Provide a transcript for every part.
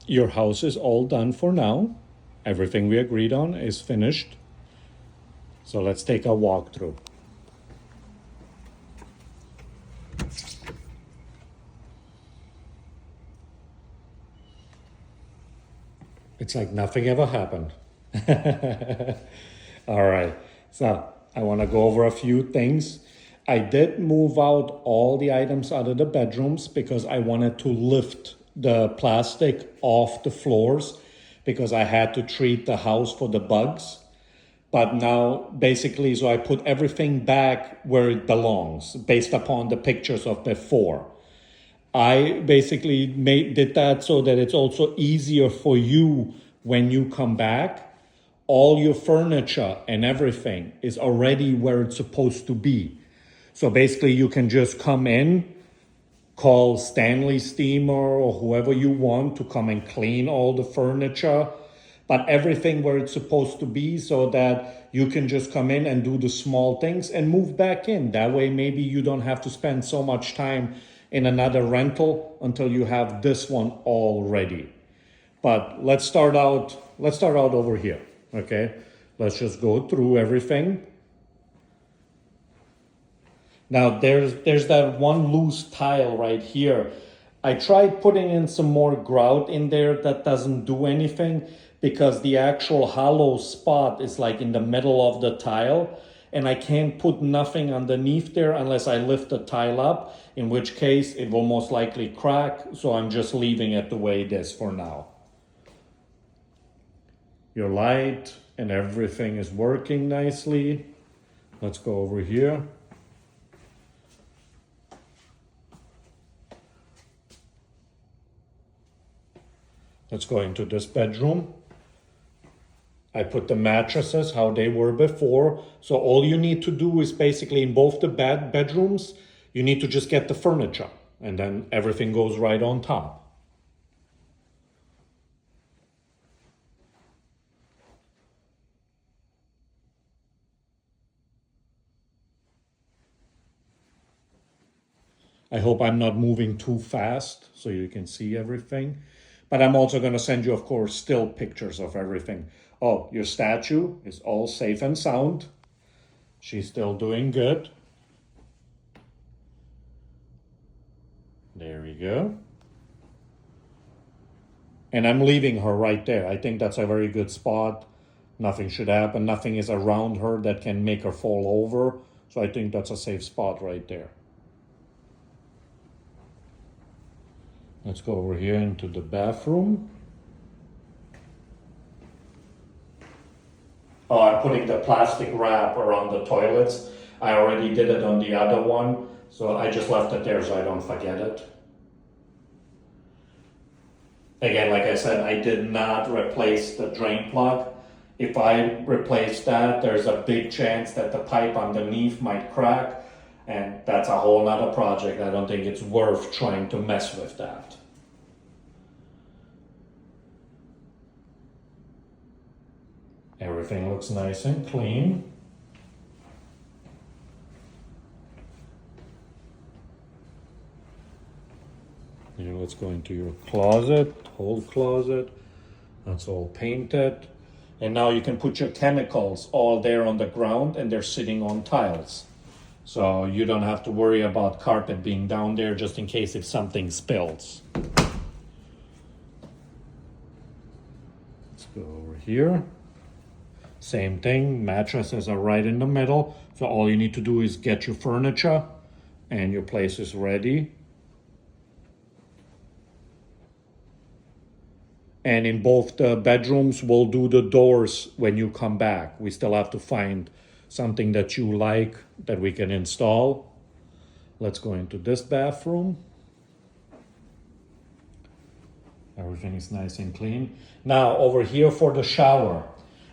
Your house is all done for now. Everything we agreed on is finished. So let's take a walkthrough. It's like nothing ever happened. All right. So I want to go over a few things. I did move out all the items out of the bedrooms because I wanted to lift the plastic off the floors because I had to treat the house for the bugs. But now, basically, so I put everything back where it belongs based upon the pictures of before. I basically did that so that it's also easier for you when you come back. All your furniture and everything is already where it's supposed to be. So basically, you can just come in, call Stanley Steamer or whoever you want to come and clean all the furniture, but everything where it's supposed to be so that you can just come in and do the small things and move back in. That way, maybe you don't have to spend so much time in another rental until you have this one all ready. But let's start out over here, okay? Let's just go through everything. Now there's that one loose tile right here. I tried putting in some more grout in there. That doesn't do anything because the actual hollow spot is like in the middle of the tile, and I can't put nothing underneath there unless I lift the tile up, in which case it will most likely crack, so I'm just leaving it the way it is for now. Your light and everything is working nicely. Let's go over here. Let's go into this bedroom. I put the mattresses how they were before. So all you need to do is basically in both the bedrooms, you need to just get the furniture and then everything goes right on top. I hope I'm not moving too fast so you can see everything. But I'm also going to send you, of course, still pictures of everything. Oh, your statue is all safe and sound. She's still doing good. There we go. And I'm leaving her right there. I think that's a very good spot. Nothing should happen. Nothing is around her that can make her fall over. So I think that's a safe spot right there. Let's go over here into the bathroom. Oh, I'm putting the plastic wrap around the toilets. I already did it on the other one, so I just left it there so I don't forget it. Again, like I said, I did not replace the drain plug. If I replace that, there's a big chance that the pipe underneath might crack, and that's a whole nother project. I don't think it's worth trying to mess with that. Everything looks nice and clean. Here, let's go into your closet, whole closet. That's all painted. And now you can put your chemicals all there on the ground and they're sitting on tiles. So you don't have to worry about carpet being down there just in case if something spills. Let's go over here. Same thing, mattresses are right in the middle. So all you need to do is get your furniture and your place is ready. And in both the bedrooms, we'll do the doors when you come back. We still have to find something that you like that we can install. Let's go into this bathroom. Everything is nice and clean. Now over here for the shower.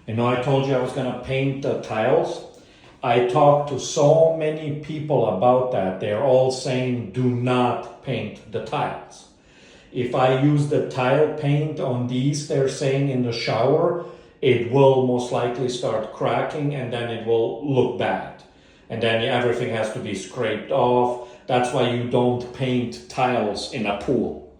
You know, I told you I was gonna paint the tiles. I talked to so many people about that. They're all saying do not paint the tiles. If I use the tile paint on these, they're saying in the shower, it will most likely start cracking and then it will look bad. And then everything has to be scraped off. That's why you don't paint tiles in a pool.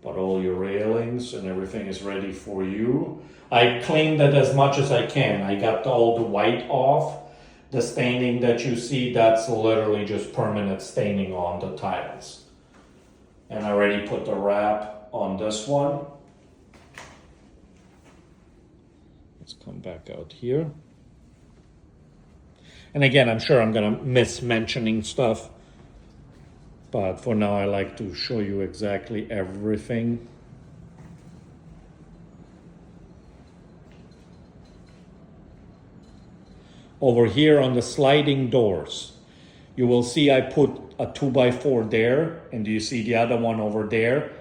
But But all your railings and everything is ready for you. I cleaned it as much as I can. I got all the white off. The staining that you see, that's literally just permanent staining on the tiles. And I already put the wrap on this one. Let's come back out here. And again, I'm sure I'm gonna miss mentioning stuff, but for now I like to show you exactly everything. Over here on the sliding doors, you will see I put a 2x4 there, and do you see the other one over there?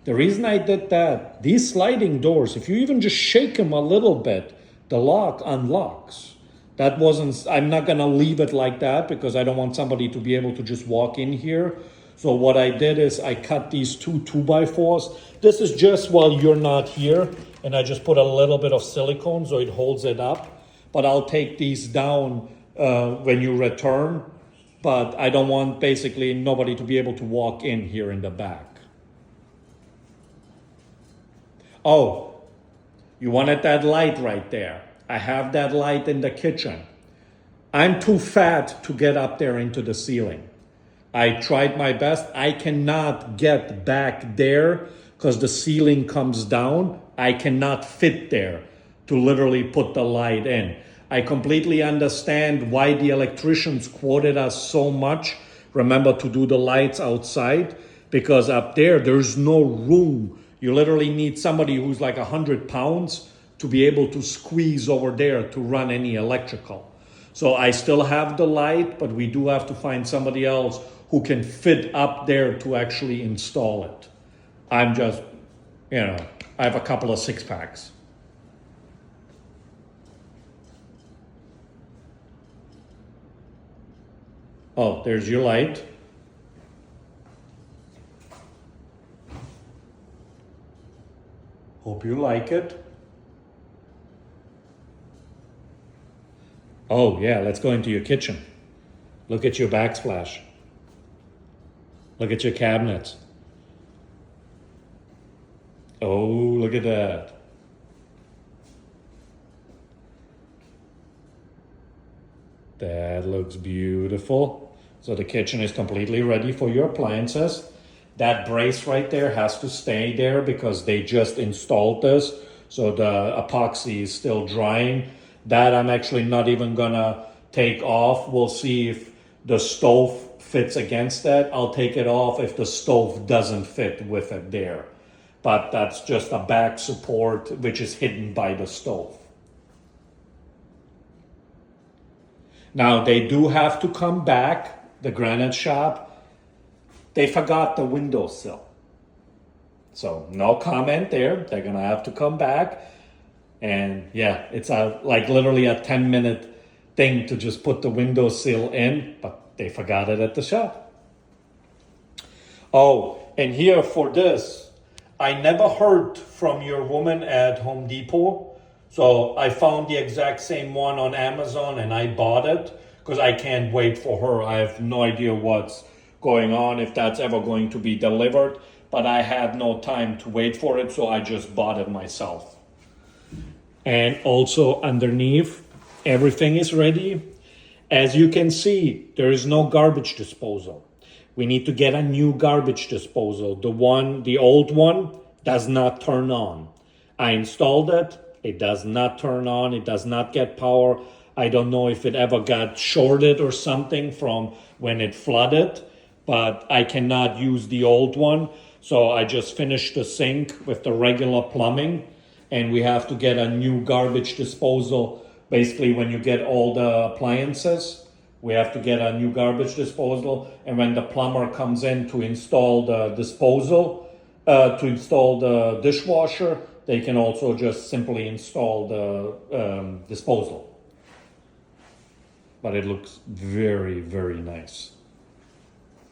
The reason I did that, these sliding doors, if you even just shake them a little bit, the lock unlocks. That wasn't, I'm not gonna leave it like that because I don't want somebody to be able to just walk in here. So what I did is I cut these two 2x4s. This is just while you're not here, and I just put a little bit of silicone so it holds it up. But I'll take these down when you return. But I don't want basically nobody to be able to walk in here in the back. Oh, you wanted that light right there. I have that light in the kitchen. I'm too fat to get up there into the ceiling. I tried my best. I cannot get back there because the ceiling comes down. I cannot fit there to literally put the light in. I completely understand why the electricians quoted us so much. Remember to do the lights outside, because up there, there's no room. You literally need somebody who's like 100 pounds to be able to squeeze over there to run any electrical. So I still have the light, but we do have to find somebody else who can fit up there to actually install it. I'm just, I have a couple of 6-packs. Oh, there's your light. Hope you like it. Oh yeah, let's go into your kitchen. Look at your backsplash. Look at your cabinets. Oh, look at that. That looks beautiful. So the kitchen is completely ready for your appliances. That brace right there has to stay there because they just installed this. So the epoxy is still drying. That I'm actually not even gonna take off. We'll see if the stove fits against that. I'll take it off if the stove doesn't fit with it there. But that's just a back support which is hidden by the stove. Now they do have to come back, the granite shop. They forgot the windowsill. So no comment there. They're gonna have to come back. And yeah, it's like literally a 10-minute thing to just put the windowsill in, but they forgot it at the shop. Oh, and here for this, I never heard from your woman at Home Depot. So I found the exact same one on Amazon and I bought it because I can't wait for her. I have no idea what's going on, if that's ever going to be delivered, but I had no time to wait for it, so I just bought it myself. And also underneath, everything is ready. As you can see, there is no garbage disposal. We need to get a new garbage disposal. The old one does not turn on. I installed it. It does not turn on. It does not get power. I don't know if it ever got shorted or something from when it flooded, but I cannot use the old one. So I just finished the sink with the regular plumbing, and we have to get a new garbage disposal. Basically, when you get all the appliances, we have to get a new garbage disposal. And when the plumber comes in to install the disposal, to install the dishwasher, they can also just simply install the disposal. But it looks very, very nice.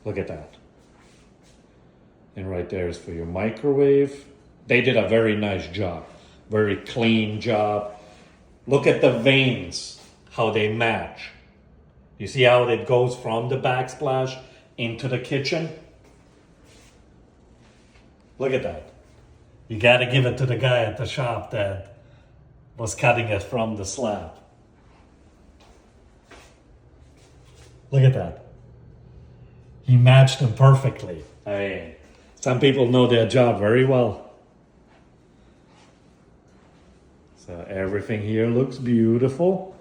Look at that. And right there is for your microwave. They did a very nice job. Very clean job. Look at the veins, how they match. You see how it goes from the backsplash into the kitchen? Look at that. You gotta give it to the guy at the shop that was cutting it from the slab. Look at that. He matched them perfectly. I mean, some people know their job very well. So everything here looks beautiful.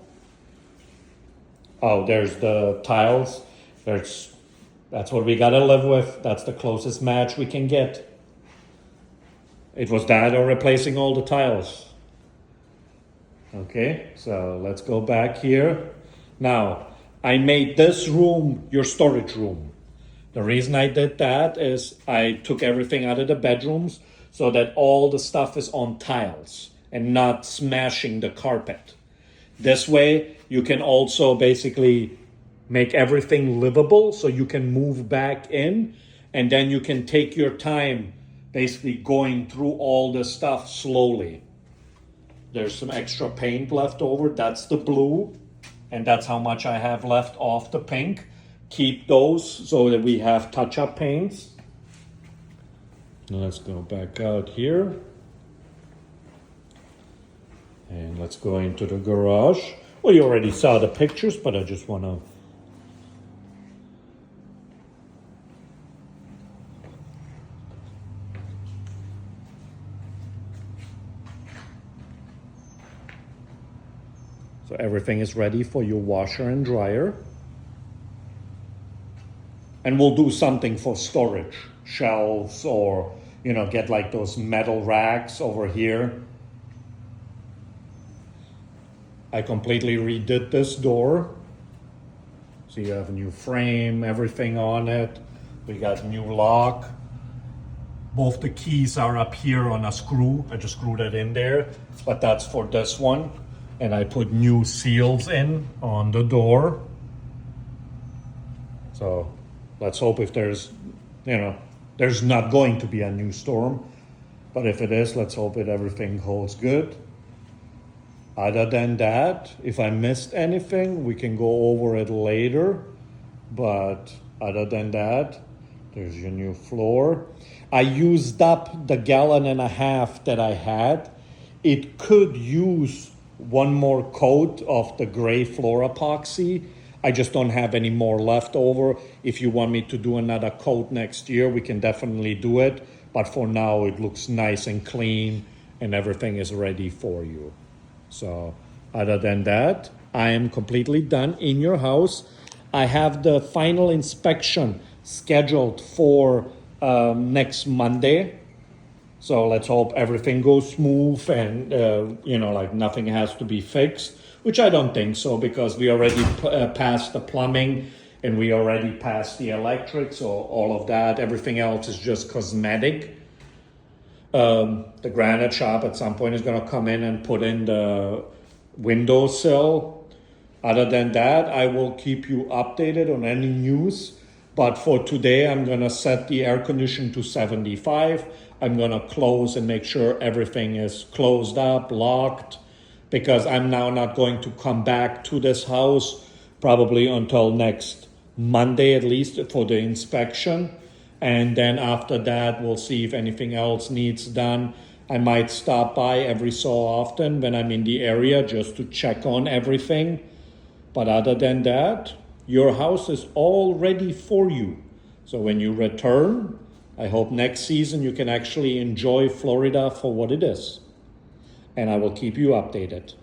Oh, there's the tiles. That's what we gotta live with. That's the closest match we can get. It was that or replacing all the tiles. Okay, so let's go back here. Now, I made this room your storage room. The reason I did that is I took everything out of the bedrooms so that all the stuff is on tiles and not smashing the carpet. This way, you can also basically make everything livable so you can move back in and then you can take your time basically going through all the stuff slowly. There's some extra paint left over. That's the blue. And that's how much I have left off the pink. Keep those so that we have touch-up paints. Now let's go back out here. And let's go into the garage. Well, you already saw the pictures, but I just want to... So everything is ready for your washer and dryer. And we'll do something for storage, shelves, or, you know, get like those metal racks over here. I completely redid this door. So you have a new frame, everything on it. We got a new lock. Both the keys are up here on a screw. I just screwed it in there, but that's for this one. And I put new seals in on the door. So let's hope if there's, you know, there's not going to be a new storm. But if it is, let's hope that everything holds good. Other than that, if I missed anything, we can go over it later. But other than that, there's your new floor. I used up the 1.5 gallons that I had. It could use one more coat of the gray floor epoxy. I just don't have any more left over. If you want me to do another coat next year, we can definitely do it. But for now, it looks nice and clean and everything is ready for you. So other than that, I am completely done in your house. I have the final inspection scheduled for next Monday. So let's hope everything goes smooth and, you know, like nothing has to be fixed, which I don't think so because we already passed the plumbing and we already passed the electric. So all of that, everything else is just cosmetic. The granite shop at some point is going to come in and put in the windowsill. Other than that, I will keep you updated on any news. But for today, I'm going to set the air condition to 75. I'm going to close and make sure everything is closed up, locked, because I'm now not going to come back to this house probably until next Monday at least for the inspection. And then after that, we'll see if anything else needs done. I might stop by every so often when I'm in the area just to check on everything. But other than that, your house is all ready for you. So when you return, I hope next season you can actually enjoy Florida for what it is. And I will keep you updated.